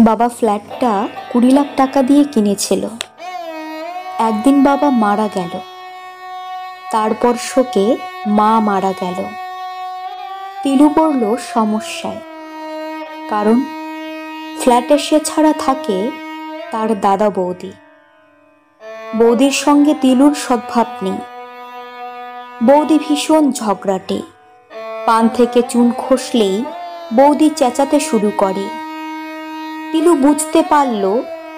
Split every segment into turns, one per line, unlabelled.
বাবা ফ্ল্যাটটা 20 লাখ টাকা দিয়ে কিনেছিল। একদিন বাবা মারা গেল, তারপর শোকে মা মারা গেল। তিলু পড়ল সমস্যায়, কারণ ফ্ল্যাটে সে ছাড়া থাকে তার দাদা বৌদি। বৌদির সঙ্গে তিলুর সদ্ভাব নেই। বৌদি ভীষণ ঝগড়াটে, পান থেকে চুন খসলেই বৌদি চেঁচাতে শুরু করে। তিলু বুঝতে পারল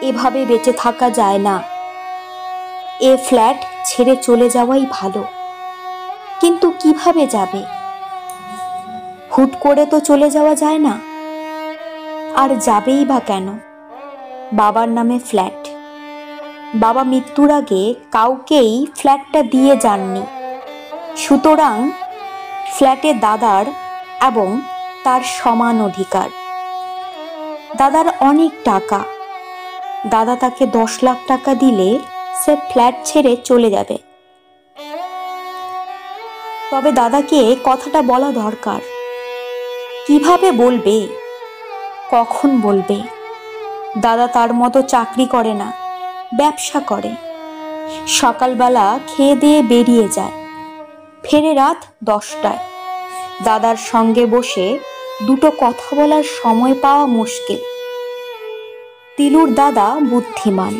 এভাবে বেঁচে থাকা যায় না, এ ফ্ল্যাট ছেড়ে চলে যাওয়াই ভালো। কিন্তু কিভাবে যাবে? হুট করে তো চলে যাওয়া যায় না। আর যাবেই বা কেন? বাবার নামে ফ্ল্যাট। বাবা মৃত্যুর আগে কাউকেই ফ্ল্যাটটা দিয়ে যাননি, সুতরাং ফ্ল্যাটে দাদার এবং তার সমান অধিকার। দাদার অনেক টাকা, দাদা তাকে 10 লাখ টাকা দিলে সে ফ্ল্যাট ছেড়ে চলে যাবে। তবে দাদাকে কথাটা বলা দরকার। কিভাবে বলবে? কখন বলবে? দাদা তার মতো চাকরি করে না, ব্যবসা করে। সকালবেলা খেয়ে দিয়ে বেরিয়ে যায়, ফেরে রাত 10টায়। দাদার সঙ্গে বসে দুটো কথা বলার সময় পাওয়া মুশকিল। তিলুর দাদা বুদ্ধিমান,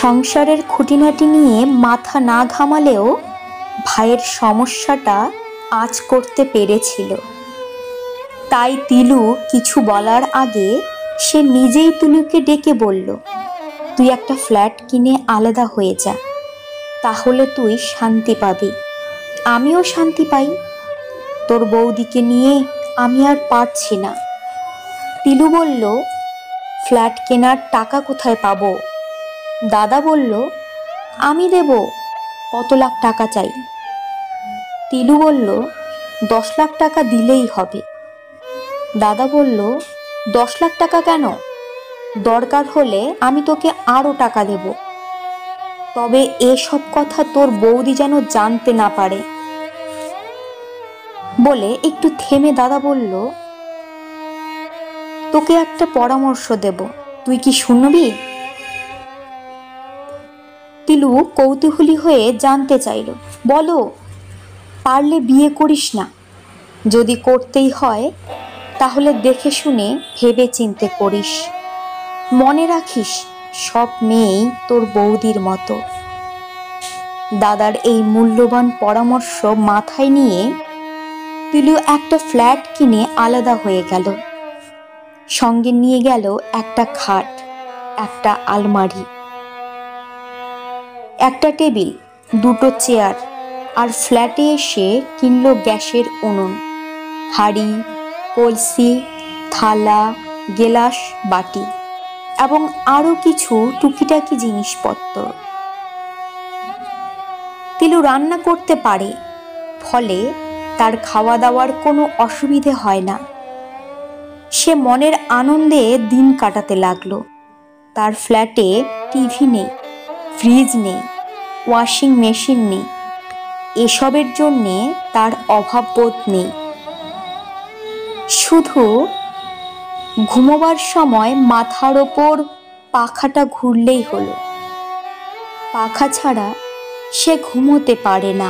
সংসারের খুঁটিনাটি নিয়ে মাথা না ঘামালেও ভাইয়ের সমস্যাটা আঁচ করতে পেরেছিল। তাই তিলু কিছু বলার আগে সে নিজেই তিলুকে ডেকে বলল, তুই একটা ফ্ল্যাট কিনে আলাদা হয়ে যা, তাহলে তুই শান্তি পাবি, আমিও শান্তি পাই। তোর বৌদিকে নিয়ে আমি আর পারছি না। তিলু বলল, ফ্ল্যাট কেনার টাকা কোথায় পাবো? দাদা বলল, আমি দেব। কত লাখ টাকা চাই? তিলু বলল, 10 লাখ টাকা দিলেই হবে। দাদা বলল, 10 লাখ টাকা কেন? দরকার হলে আমি তোকে আরো টাকা দেব, তবে এসব কথা তোর বৌদি যেন জানতে না পারে। বলে একটু থেমে দাদা বলল, তোকে একটা পরামর্শ দেব, তুই কি শুনবি? তিলু কৌতূহলী হয়ে জানতে চাইল, বলো। পারলে বিয়ে করিস না, যদি করতেই হয় তাহলে দেখে শুনে ভেবে চিন্তে করিস। মনে রাখিস, সব মেয়েই তোর বৌদির মতো। দাদার এই মূল্যবান পরামর্শ মাথায় নিয়ে তিলু একটা ফ্ল্যাট কিনে আলাদা হয়ে গেল। সঙ্গে নিয়ে গেল একটা খাট, একটা আলমারি, একটা টেবিল, দুটো চেয়ার, আর ফ্ল্যাটে এসে কিনল গ্যাসের উনুন, হাঁড়ি, কলসি, থালা, গেলাস, বাটি এবং আরো কিছু টুকিটাকি জিনিসপত্র। তিলু রান্না করতে পারে, ফলে তার খাওয়া দাওয়ার কোনো অসুবিধে হয় না। সে মনের আনন্দে দিন কাটাতে লাগলো। তার ফ্ল্যাটে টিভি নেই, ফ্রিজ নেই, ওয়াশিং মেশিন নেই, এসবের জন্যে তার অভাববোধ নেই। শুধু ঘুমোবার সময় মাথার ওপর পাখাটা ঘুরলেই হলো। পাখা ছাড়া সে ঘুমোতে পারে না।